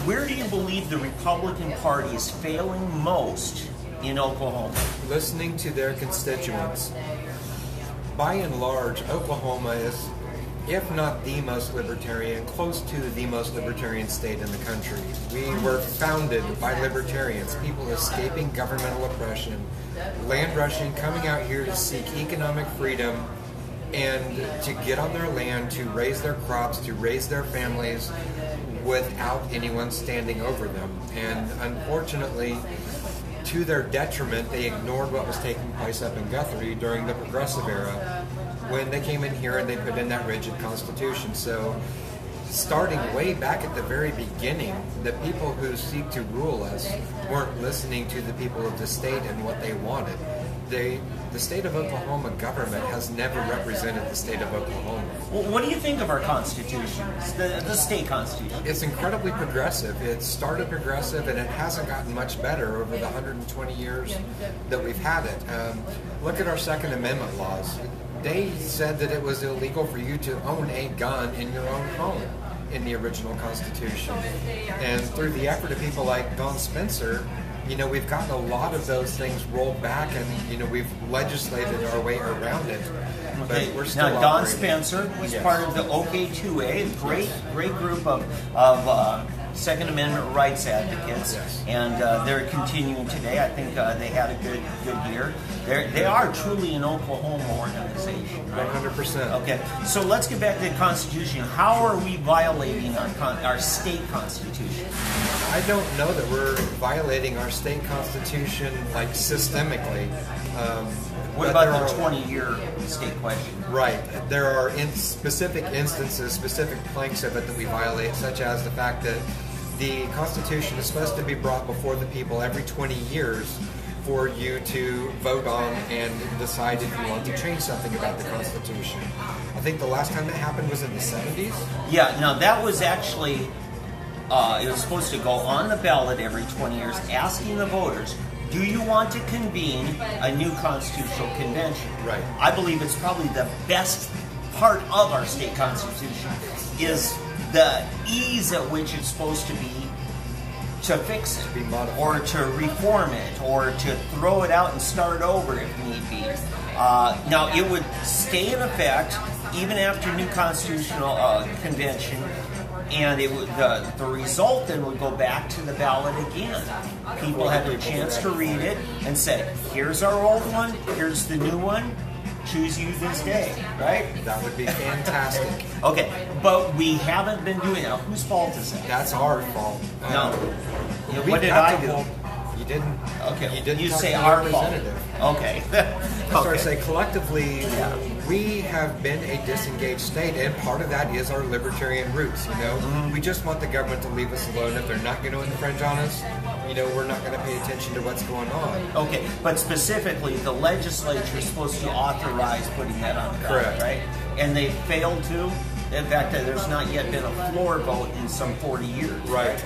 where do you believe the Republican Party is failing most in Oklahoma? Listening to their constituents. By and large, Oklahoma is, if not the most libertarian, close to the most libertarian state in the country. We were founded by libertarians, people escaping governmental oppression, land rushing, coming out here to seek economic freedom and to get on their land, to raise their crops, to raise their families without anyone standing over them. And unfortunately, to their detriment, they ignored what was taking place up in Guthrie during the Progressive era when they came in here and they put in that rigid constitution. So starting way back at the very beginning, the people who seek to rule us weren't listening to the people of the state and what they wanted. The state of Oklahoma government has never represented the state of Oklahoma. Well, what do you think of our constitution, the state constitution? It's incredibly progressive. It started progressive and it hasn't gotten much better over the 120 years that we've had it. Look at our Second Amendment laws. They said that it was illegal for you to own a gun in your own home in the original Constitution. And through the effort of people like Don Spencer, you know, we've gotten a lot of those things rolled back, and you know, we've legislated our way around it. But we're still now, Don operating. Spencer, he's Yes. part of the OK2A, great group of Second Amendment rights advocates, Yes. and they're continuing today. I think they had a good year. They are truly an Oklahoma organization, right? 100%. Okay, so let's get back to the Constitution. How are we violating our state Constitution? I don't know that we're violating our state constitution like systemically. What about the 20-year state question? Right. There are specific instances, specific planks of it that we violate, such as the fact that the Constitution is supposed to be brought before the people every 20 years for you to vote on and decide if you want to change something about the Constitution. I think the last time that happened was in the 70s. Yeah, now that was actually, it was supposed to go on the ballot every 20 years, asking the voters, do you want to convene a new constitutional convention? Right. I believe it's probably the best part of our state constitution is the ease at which it's supposed to be to fix it, To be modified. or to reform it, or to throw it out and start over if need be. Now, it would stay in effect even after new constitutional convention, and it would, the result then would go back to the ballot again. People had a chance to read it and say, here's our old one, here's the new one, choose you this day, right? That would be fantastic. Okay, but we haven't been doing that. Whose fault is that? That's our fault. No. Yeah, We've what did got I to do? hold- You didn't. Okay, You didn't. you talk say to the our fault. representative. Okay. I started to Okay. say collectively, we have been a disengaged state, and part of that is our libertarian roots. You know, we just want the government to leave us alone. If they're not going to infringe on us, you know, we're not going to pay attention to what's going on. Okay, but specifically, the legislature is supposed to authorize putting that on the ballot, Correct. right? And they failed to. In fact, there's not yet been a floor vote in some 40 years. Right.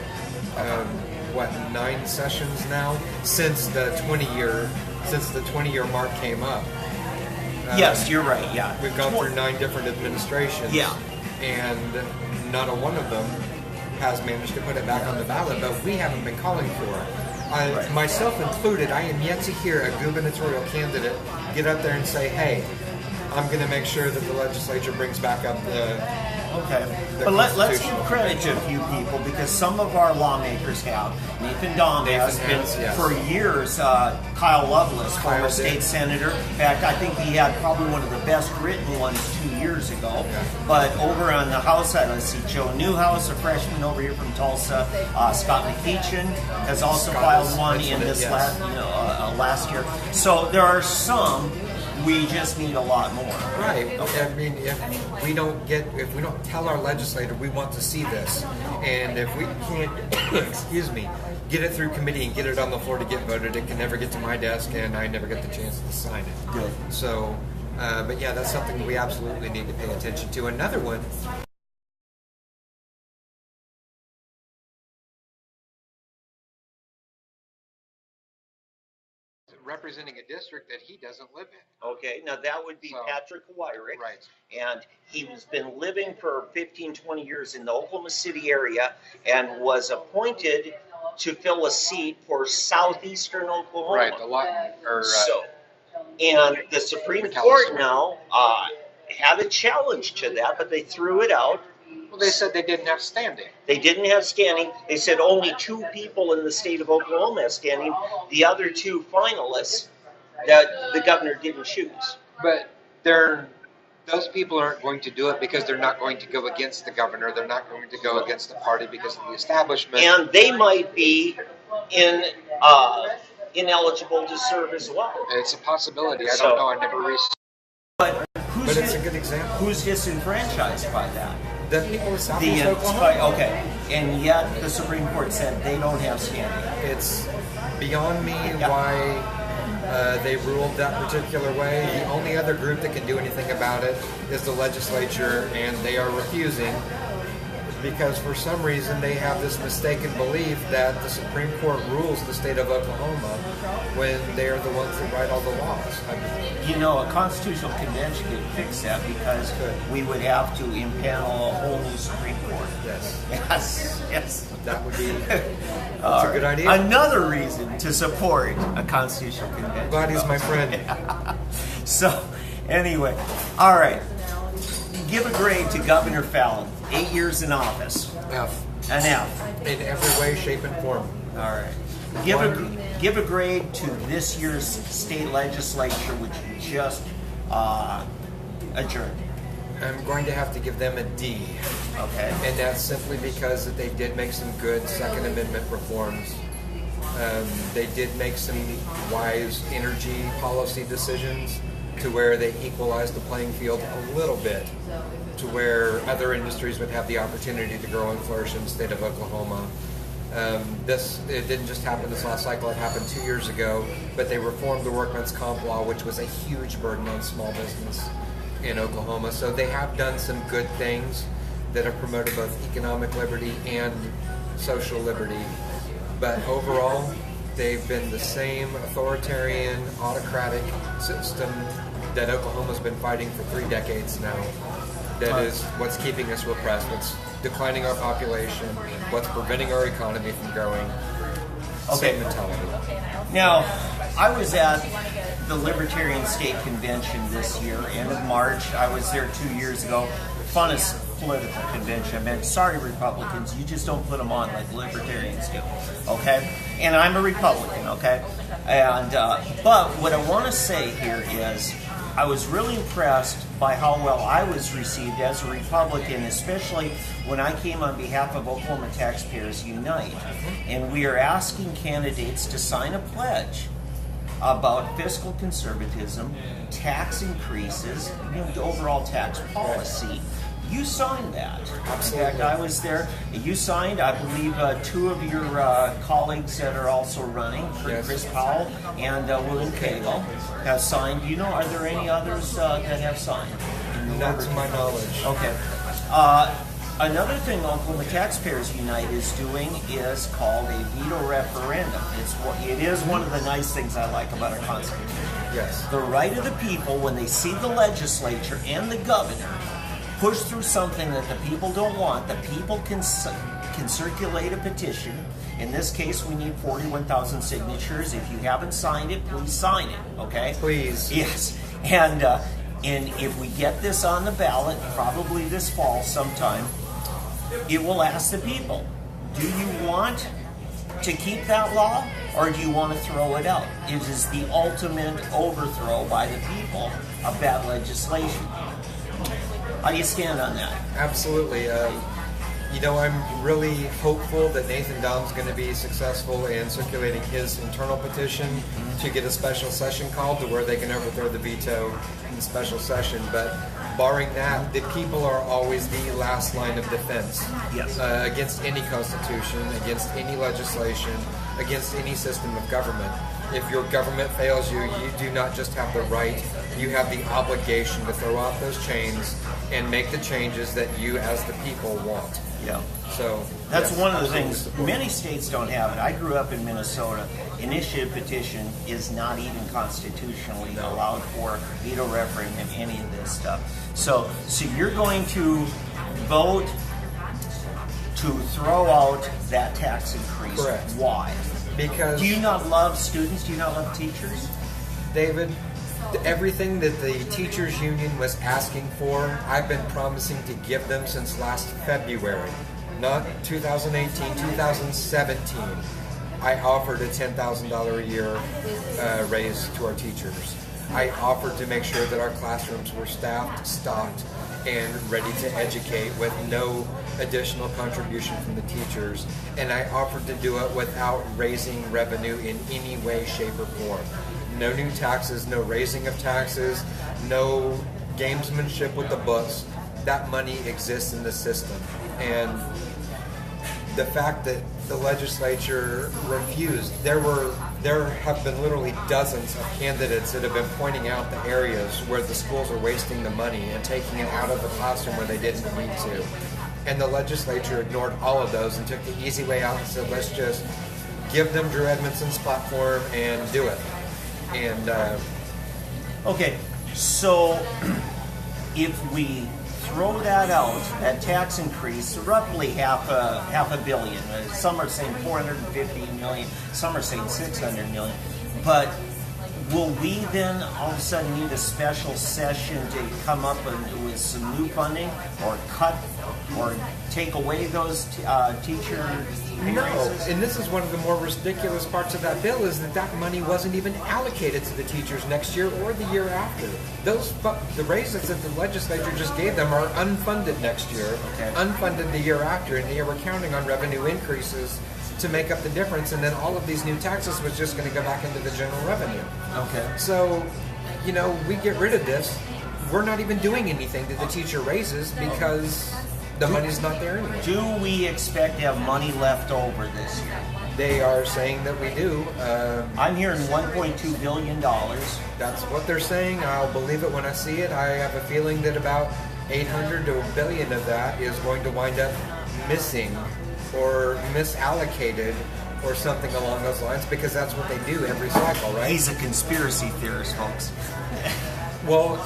What, 9 sessions now since the 20-year mark came up. Yes, you're right. Yeah, We've gone through 9 different administrations. Yeah. And not a one of them has managed to put it back on the ballot, but we haven't been calling for it. Right. Myself included, I am yet to hear a gubernatorial candidate get up there and say, hey, I'm going to make sure that the legislature brings back up the But let's give credit to a few people, because some of our lawmakers have. Nathan Dahm has been for years. Kyle Loveless, former state senator. In fact, I think he had probably one of the best written ones 2 years ago. Yeah. But over on the House side, let's see, Joe Newhouse, a freshman over here from Tulsa. Scott McEachin has also filed one in this last year. So there are some. We just need a lot more. Right. I mean, if we don't tell our legislator we want to see this, and if we can't, get it through committee and get it on the floor to get voted, it can never get to my desk, and I never get the chance to sign it. Good. So, but yeah, that's something we absolutely need to pay attention to. Another one. Representing a district that he doesn't live in. Okay, now that would be Patrick Wyrick. Right. And he's been living for 15, 20 years in the Oklahoma City area and was appointed to fill a seat for southeastern Oklahoma. Right, and the Supreme Court now had a challenge to that, but they threw it out. Well, they said they didn't have standing. They didn't have standing. They said only 2 people in the state of Oklahoma have standing. The other 2 finalists that the governor didn't choose. But those people aren't going to do it because they're not going to go against the governor. They're not going to go against the party because of the establishment. And they might be ineligible to serve as well. It's a possibility. I don't know. I never researched. But it's a good example. Who's disenfranchised by that? The people of Southeast Oklahoma. Okay, and yet the Supreme Court said they don't have standing. It's beyond me why they ruled that particular way. The only other group that can do anything about it is the legislature, and they are refusing because for some reason they have this mistaken belief that the Supreme Court rules the state of Oklahoma when they are the ones that write all the laws. You know, a constitutional convention could fix that because we would have to impanel a whole new Supreme Court. Yes. That would be that's a good idea. Another reason to support a constitutional convention. Glad he's my friend. So, anyway, all right. Give a grade to Governor Fallon. 8 years in office. F. An F. In every way, shape, and form. All right. Give a grade to this year's state legislature, which just adjourned. I'm going to have to give them a D. Okay. And that's simply because that they did make some good Second Amendment reforms. They did make some wise energy policy decisions to where they equalized the playing field a little bit to where other industries would have the opportunity to grow and flourish in the state of Oklahoma. It didn't just happen this last cycle, it happened 2 years ago, but they reformed the workman's comp law, which was a huge burden on small business in Oklahoma. So they have done some good things that have promoted both economic liberty and social liberty. But overall, they've been the same authoritarian, autocratic system that Oklahoma's been fighting for 3 decades now. That is what's keeping us repressed, what's declining our population, what's preventing our economy from growing. Same mentality. Now, I was at the Libertarian State Convention this year, end of March. I was there 2 years ago. Funnest political convention. I mean, sorry, Republicans, you just don't put them on like Libertarians do, okay? And I'm a Republican, okay? And but what I want to say here is I was really impressed by how well I was received as a Republican, especially when I came on behalf of Oklahoma Taxpayers Unite. And we are asking candidates to sign a pledge about fiscal conservatism, tax increases, the overall tax policy. You signed that. Absolutely. In fact, I was there. You signed, I believe, 2 of your colleagues that are also running, Chris Powell and William Cagle, have signed. Do you know, are there any others that have signed? Not to my knowledge. Okay. Another thing Oklahoma Taxpayers Unite is doing is called a veto referendum. It is one of the nice things I like about our Constitution. Yes. The right of the people, when they see the legislature and the governor push through something that the people don't want, the people can circulate a petition. In this case, we need 41,000 signatures. If you haven't signed it, please sign it, okay? Please. Yes. And And if we get this on the ballot, probably this fall sometime, it will ask the people, do you want to keep that law, or do you want to throw it out? It is the ultimate overthrow by the people of that legislation. How do you stand on that? Absolutely. You know, I'm really hopeful that Nathan Dom's going to be successful in circulating his internal petition to get a special session called to where they can overthrow the veto in the special session. But barring that, the people are always the last line of defense. Yes. Against any constitution, against any legislation, against any system of government. If your government fails you, you do not just have the right, you have the obligation to throw off those chains and make the changes that you as the people want. Yeah. So that's yes, one of the absolutely things. support. Many states don't have it. I grew up in Minnesota. Initiative petition is not even constitutionally allowed for, veto referendum, any of this stuff. So you're going to vote to throw out that tax increase. Correct. Why? Because Do you not love students? Do you not love teachers? David, everything that the teachers union was asking for, I've been promising to give them since last February. Not 2018, 2017. I offered a $10,000 a year raise to our teachers. I offered to make sure that our classrooms were staffed, stocked, and ready to educate with no additional contribution from the teachers. And I offered to do it without raising revenue in any way, shape, or form. No new taxes, no raising of taxes, no gamesmanship with the books. That money exists in the system. And the fact that the legislature refused, there have been literally dozens of candidates that have been pointing out the areas where the schools are wasting the money and taking it out of the classroom where they didn't need to. And the legislature ignored all of those and took the easy way out and said, let's just give them Drew Edmondson's platform and do it. And Okay, so if we throw that out, that tax increase, roughly half a billion. Some are saying 450 million, some are saying 600 million. But will we then all of a sudden need a special session to come up with some new funding, or cut or take away those teacher no, increases? and this is one of the more ridiculous parts of that bill is that money wasn't even allocated to the teachers next year or the year after. The raises that the legislature just gave them are unfunded next year, unfunded the year after, and they were counting on revenue increases to make up the difference, and then all of these new taxes was just going to go back into the general revenue. Okay. So, you know, we get rid of this. We're not even doing anything to the teacher raises because the money's not there anymore. Do we expect to have money left over this year? They are saying that we do. I'm hearing $1.2 billion. That's what they're saying. I'll believe it when I see it. I have a feeling that about 800 to $1 billion of that is going to wind up missing or misallocated or something along those lines, because that's what they do every cycle, right? He's a conspiracy theorist, folks. Well,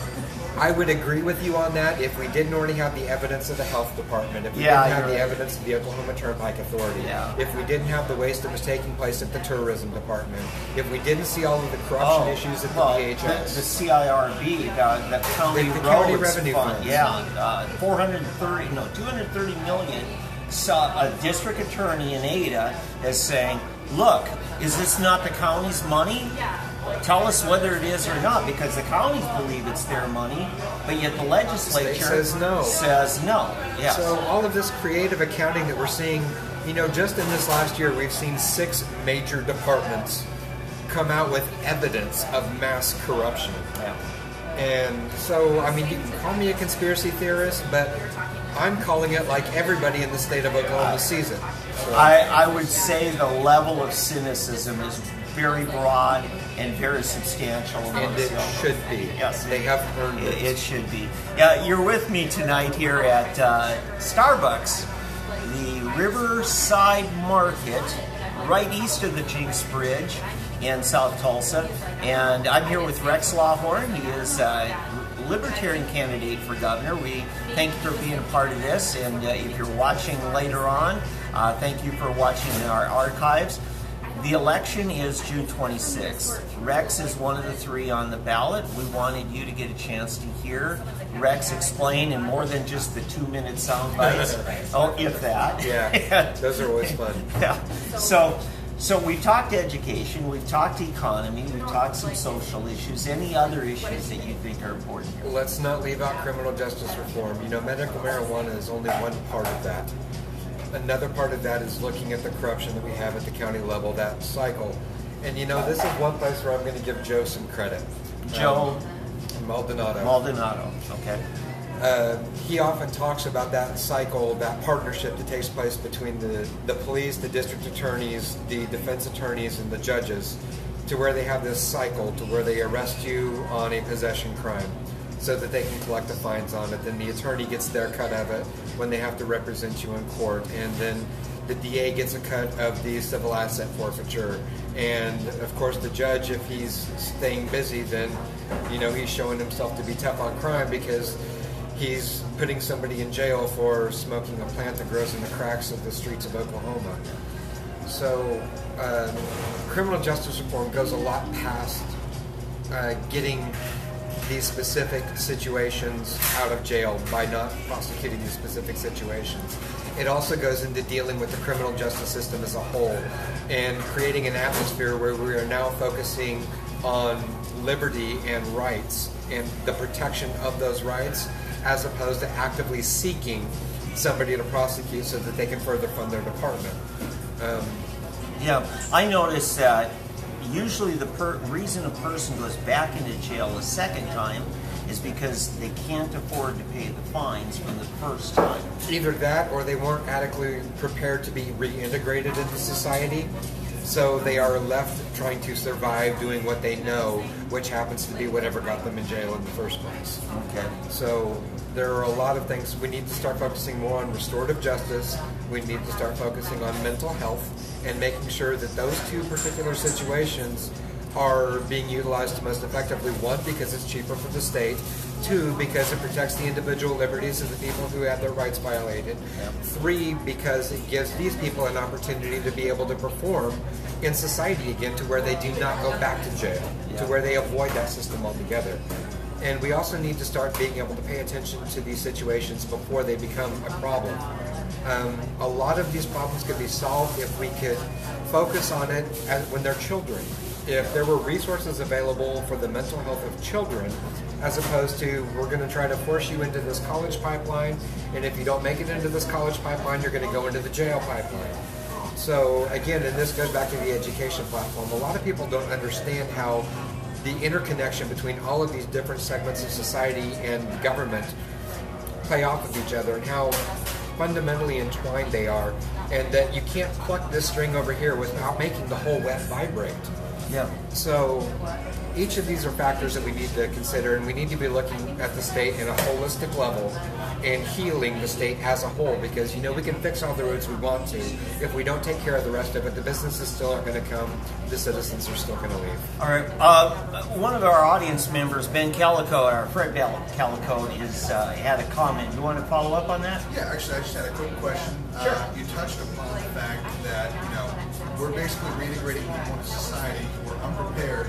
I would agree with you on that if we didn't already have the evidence of the health department, if we Yeah, didn't have you're the right. evidence of the Oklahoma Turnpike Authority, Yeah. if we didn't have the waste that was taking place at the tourism department, if we didn't see all of the corruption issues at the DHS. The CIRB, the county The county roads revenue fund, funds. yeah, 230 million. So a district attorney in Ada is saying, look, is this not the county's money? Tell us whether it is or not, because the counties believe it's their money, but yet the legislature says no. Says no. Yes. So all of this creative accounting that we're seeing, you know, just in this last year, we've seen 6 major departments come out with evidence of mass corruption. Yeah. And so, I mean, you can call me a conspiracy theorist, but I'm calling it like everybody in the state of Oklahoma sees it. So, I would say the level of cynicism is very broad and very substantial. and it should be. Yes. They have earned it. It should be. Yeah, you're with me tonight here at Starbucks, the Riverside Market, right east of the Jinx Bridge in South Tulsa. And I'm here with Rex Lawhorn. He is a Libertarian candidate for governor. We thank you for being a part of this. And if you're watching later on, thank you for watching our archives. The election is June 26th. Rex is one of the 3 on the ballot. We wanted you to get a chance to hear Rex explain in more than just the 2-minute sound bites. Oh, if that. Yeah, those are always fun. Yeah. So we've talked education, we've talked economy, we've talked some social issues. Any other issues that you think are important here? Let's not leave out criminal justice reform. Medical marijuana is only one part of that. Another part of that is looking at the corruption that we have at the county level, that cycle. And this is one place where I'm going to give Joe some credit. Joe Maldonado. Maldonado, okay. He often talks about that cycle, that partnership that takes place between the police, the district attorneys, the defense attorneys, and the judges, to where they have this cycle to where they arrest you on a possession crime so that they can collect the fines on it. Then the attorney gets their cut of it when they have to represent you in court. And then the DA gets a cut of the civil asset forfeiture. And of course the judge, if he's staying busy, then he's showing himself to be tough on crime because he's putting somebody in jail for smoking a plant that grows in the cracks of the streets of Oklahoma. So criminal justice reform goes a lot past getting these specific situations out of jail by not prosecuting these specific situations. It also goes into dealing with the criminal justice system as a whole and creating an atmosphere where we are now focusing on liberty and rights and the protection of those rights, as opposed to actively seeking somebody to prosecute so that they can further fund their department. Yeah, I noticed that usually the reason a person goes back into jail a second time is because they can't afford to pay the fines from the first time. Either that or they weren't adequately prepared to be reintegrated into society. So they are left trying to survive doing what they know, which happens to be whatever got them in jail in the first place. Okay. So there are a lot of things. We need to start focusing more on restorative justice. We need to start focusing on mental health and making sure that those 2 particular situations are being utilized most effectively. 1, because it's cheaper for the state. 2, because it protects the individual liberties of the people who had their rights violated. 3, because it gives these people an opportunity to be able to perform in society again, to where they do not go back to jail, to where they avoid that system altogether. And we also need to start being able to pay attention to these situations before they become a problem. A lot of these problems could be solved if we could focus on it when they're children. If there were resources available for the mental health of children, as opposed to we're going to try to force you into this college pipeline, and if you don't make it into this college pipeline, you're going to go into the jail pipeline. So again, and this goes back to the education platform, a lot of people don't understand how the interconnection between all of these different segments of society and government play off of each other and how fundamentally entwined they are, and that you can't pluck this string over here without making the whole web vibrate. Yeah. So each of these are factors that we need to consider, and we need to be looking at the state in a holistic level and healing the state as a whole, because we can fix all the roads we want to. If we don't take care of the rest of it, the businesses still aren't going to come, the citizens are still going to leave. All right. One of our audience members, Ben Calico, or Fred Calico, had a comment. You want to follow up on that? Yeah, actually, I just had a quick question. Sure. You touched upon the fact that, we're basically reintegrating people into society who are unprepared,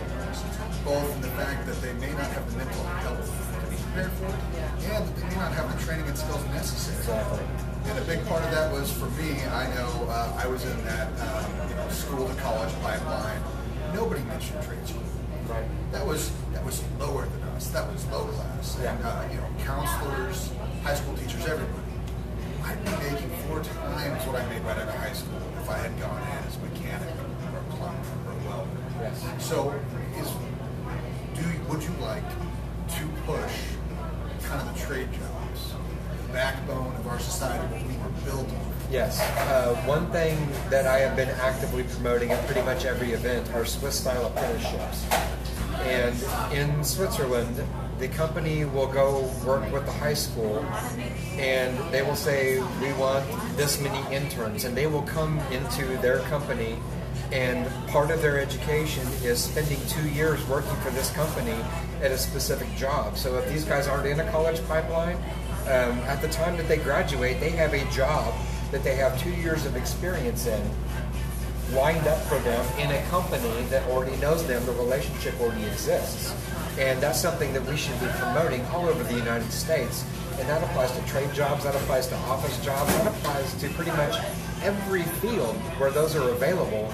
both in the fact that they may not have the mental health to be prepared for it, and that they may not have the training and skills necessary. Exactly. And a big part of that was, for me, I know I was in that school to college pipeline. Nobody mentioned trade school. Right. That was lower than us. That was low class. Yeah. And counselors, high school teachers, everybody. I'd be making 4 times what I made right out of high school if I had gone in as a mechanic or a plumber or a welder. Yes. So, would you like to push kind of the trade jobs, the backbone of our society, what we were built on? Yes. One thing that I have been actively promoting at pretty much every event are Swiss-style apprenticeships. And in Switzerland, the company will go work with the high school, and they will say, we want this many interns, and they will come into their company, and part of their education is spending 2 years working for this company at a specific job. So if these guys aren't in a college pipeline, at the time that they graduate, they have a job that they have 2 years of experience in lined up for them in a company that already knows them. The relationship already exists. And that's something that we should be promoting all over the United States. And that applies to trade jobs, that applies to office jobs, that applies to pretty much every field where those are available.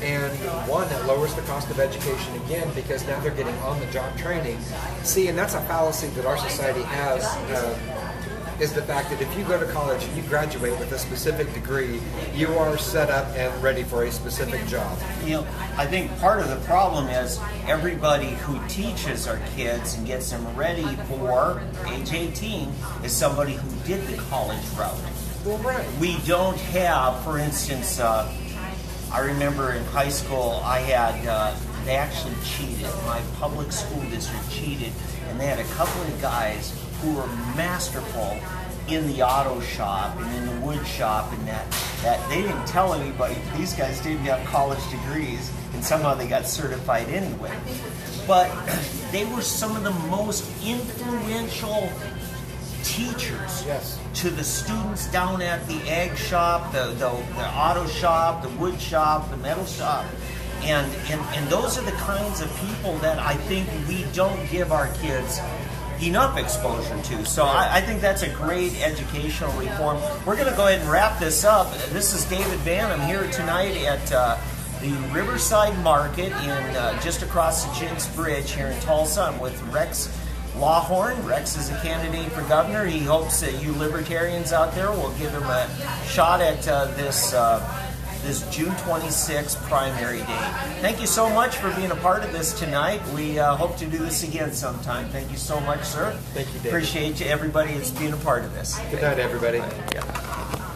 And one, it lowers the cost of education again, because now they're getting on-the-job training. See, and that's a fallacy that our society has, is the fact that if you go to college and you graduate with a specific degree, you are set up and ready for a specific job. You know, I think part of the problem is everybody who teaches our kids and gets them ready for age 18 is somebody who did the college route. Well, right. We don't have, for instance, I remember in high school I had, they actually cheated. My public school district cheated, and they had a couple of guys who were masterful in the auto shop and in the wood shop, and that they didn't tell anybody. These guys didn't have college degrees, and somehow they got certified anyway. But they were some of the most influential teachers to the students down at the ag shop, the auto shop, the wood shop, the metal shop. And those are the kinds of people that I think we don't give our kids enough exposure to. So I think that's a great educational reform. We're going to go ahead and wrap this up. This is David Vann. I'm here tonight at the Riverside Market in just across the Jinx Bridge here in Tulsa. I'm with Rex Lawhorn. Rex is a candidate for governor. He hopes that you libertarians out there will give him a shot at this June 26th primary day. Thank you so much for being a part of this tonight. We hope to do this again sometime. Thank you so much, sir. Thank you, David. Appreciate you, everybody that's being a part of this. Good night, everybody. Yeah.